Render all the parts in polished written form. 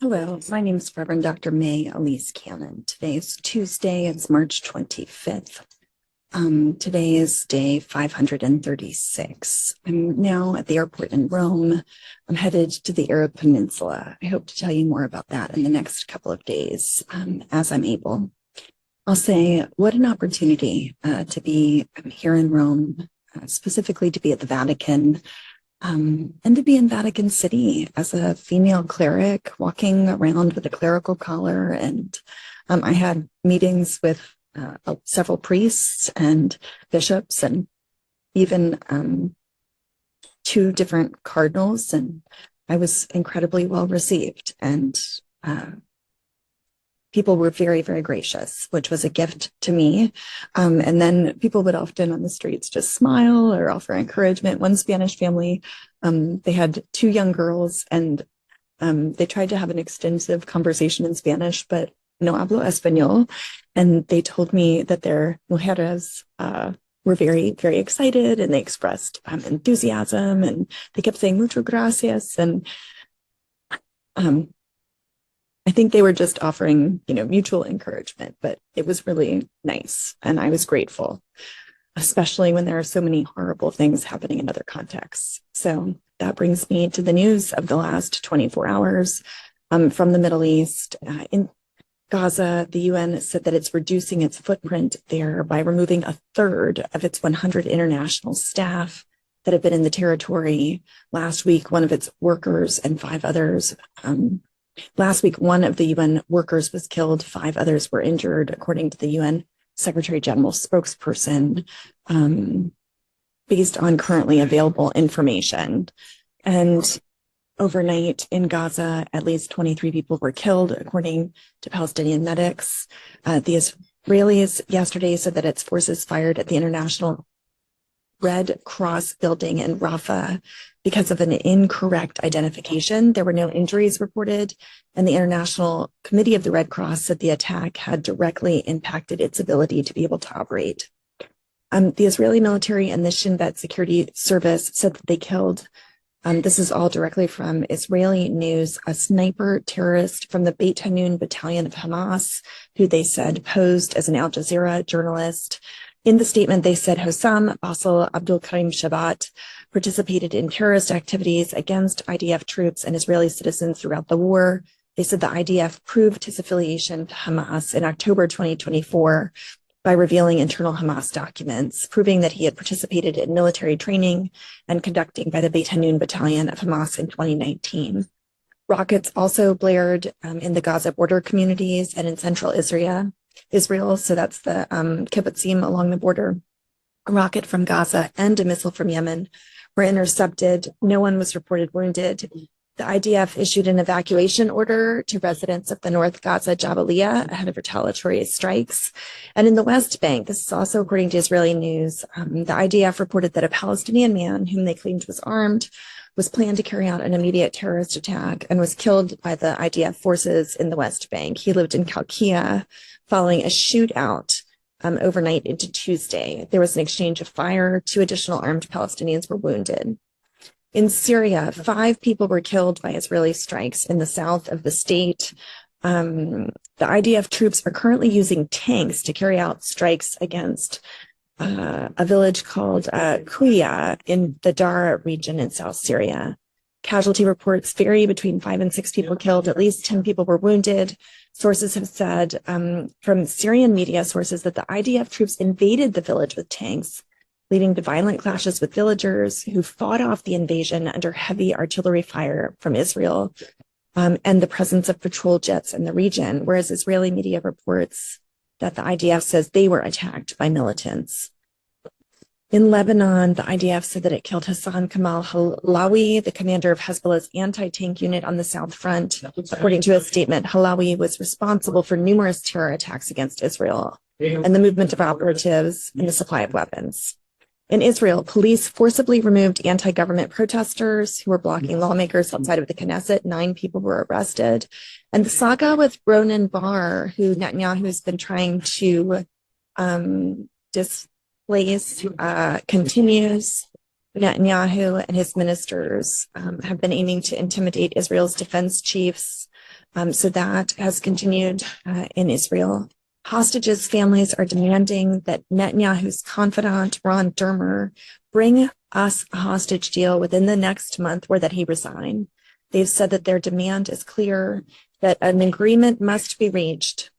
Hello, my name is Reverend Dr. May Elise Cannon. Today is Tuesday, it's March 25th. Today is day 536. I'm now at the airport in Rome. I'm headed to the Arab Peninsula. I hope to tell you more about that in the next couple of days as I'm able. I'll say what an opportunity to be here in Rome, specifically to be at the Vatican. And to be in Vatican City as a female cleric, walking around with a clerical collar. And I had meetings with several priests and bishops and even two different cardinals. And I was incredibly well received. And people were very, very gracious, which was a gift to me. And then people would often on the streets just smile or offer encouragement. One Spanish family, they had two young girls and they tried to have an extensive conversation in Spanish, but no hablo español. And they told me that their mujeres were very, very excited and they expressed enthusiasm and they kept saying muchas gracias. And I think they were just offering, mutual encouragement, but it was really nice. And I was grateful, especially when there are so many horrible things happening in other contexts. So that brings me to the news of the last 24 hours from the Middle East. In Gaza, the UN said that it's reducing its footprint there by removing a third of its 100 international staff that have been in the territory. Last week, one of its workers and five others Last week, one of the UN workers was killed, five others were injured, according to the UN Secretary General spokesperson, based on currently available information. And overnight in Gaza, at least 23 people were killed, according to Palestinian medics. The Israelis yesterday said that its forces fired at the International Red Cross building in Rafah because of an incorrect identification. There were no injuries reported, and the International Committee of the Red Cross said the attack had directly impacted its ability to be able to operate. The Israeli military and the Shin Bet Security Service said that they killed, this is all directly from Israeli news, a sniper terrorist from the Beit Hanun battalion of Hamas, who they said posed as an Al Jazeera journalist. In the statement, they said Hossam Basel Abdul Karim Shabat participated in terrorist activities against IDF troops and Israeli citizens throughout the war. They said the IDF proved his affiliation to Hamas in October 2024 by revealing internal Hamas documents, proving that he had participated in military training and conducting by the Beit Hanun battalion of Hamas in 2019. Rockets also blared in the Gaza border communities and in central Israel. So that's the kibbutzim along the border. A rocket from Gaza and a missile from Yemen were intercepted. No one was reported wounded. The IDF issued an evacuation order to residents of the North Gaza Jabalia ahead of retaliatory strikes. And in the West Bank, this is also according to Israeli news, the IDF reported that a Palestinian man whom they claimed was armed was planned to carry out an immediate terrorist attack and was killed by the IDF forces in the West Bank. He lived in Kalkia following a shootout overnight into Tuesday. There was an exchange of fire. Two additional armed Palestinians were wounded. In Syria, 5 people were killed by Israeli strikes in the south of the state. The IDF troops are currently using tanks to carry out strikes against a village called Kuya in the Dara region in South Syria. Casualty reports vary between 5 and 6 people killed. At least 10 people were wounded. Sources have said from Syrian media sources that the IDF troops invaded the village with tanks, leading to violent clashes with villagers who fought off the invasion under heavy artillery fire from Israel and the presence of patrol jets in the region, whereas Israeli media reports that the IDF says they were attacked by militants. In Lebanon, the IDF said that it killed Hassan Kamal Halawi, the commander of Hezbollah's anti-tank unit on the South Front. According to a statement, Halawi was responsible for numerous terror attacks against Israel and the movement of operatives and the supply of weapons. In Israel, police forcibly removed anti-government protesters who were blocking lawmakers outside of the Knesset. 9 people were arrested. And the saga with Ronan Bar, who Netanyahu has been trying to displace, continues. Netanyahu and his ministers have been aiming to intimidate Israel's defense chiefs So that has continued in Israel. Hostages' families are demanding that Netanyahu's confidant, Ron Dermer, bring us a hostage deal within the next month or that he resign. They've said that their demand is clear, that an agreement must be reached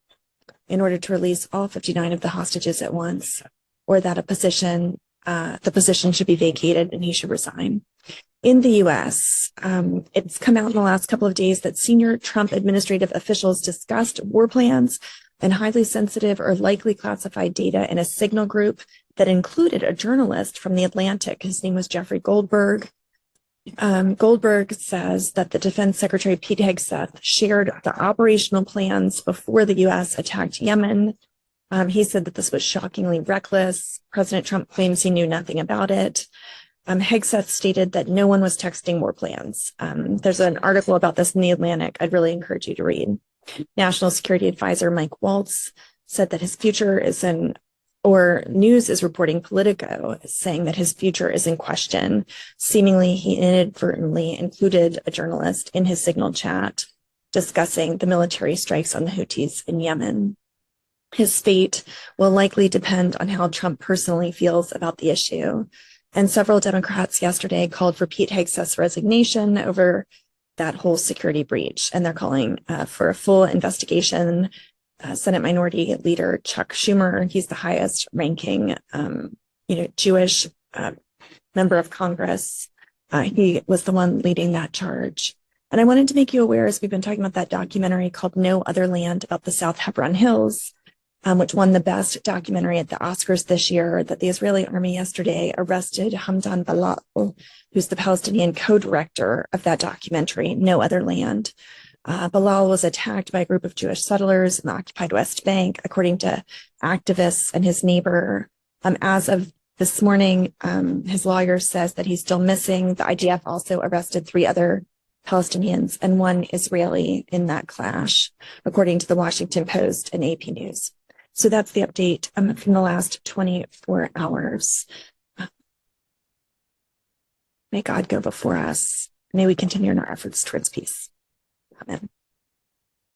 in order to release all 59 of the hostages at once, or that the position should be vacated and he should resign. In the US, it's come out in the last couple of days that senior Trump administrative officials discussed war plans and highly sensitive or likely classified data in a signal group that included a journalist from The Atlantic. His name was Jeffrey Goldberg. Goldberg says that the Defense Secretary Pete Hegseth shared the operational plans before the U.S. attacked Yemen. He said that this was shockingly reckless. President Trump claims he knew nothing about it. Hegseth stated that no one was texting war plans. There's an article about this in The Atlantic I'd really encourage you to read. National Security Advisor Mike Waltz said that his future is in, or news is reporting Politico saying that his future is in question. Seemingly, he inadvertently included a journalist in his Signal chat discussing the military strikes on the Houthis in Yemen. His fate will likely depend on how Trump personally feels about the issue. And several Democrats yesterday called for Pete Hegseth's resignation over that whole security breach. And they're calling for a full investigation. Senate Minority Leader Chuck Schumer, he's the highest ranking, Jewish member of Congress. He was the one leading that charge. And I wanted to make you aware, as we've been talking about that documentary called No Other Land about the South Hebron Hills, which won the best documentary at the Oscars this year, that the Israeli army yesterday arrested Hamdan Balal, who's the Palestinian co-director of that documentary, No Other Land. Balal was attacked by a group of Jewish settlers in the occupied West Bank, according to activists and his neighbor. As of this morning, his lawyer says that he's still missing. The IDF also arrested 3 other Palestinians and 1 Israeli in that clash, according to the Washington Post and AP News. So that's the update from the last 24 hours. May God go before us. May we continue in our efforts towards peace. Amen.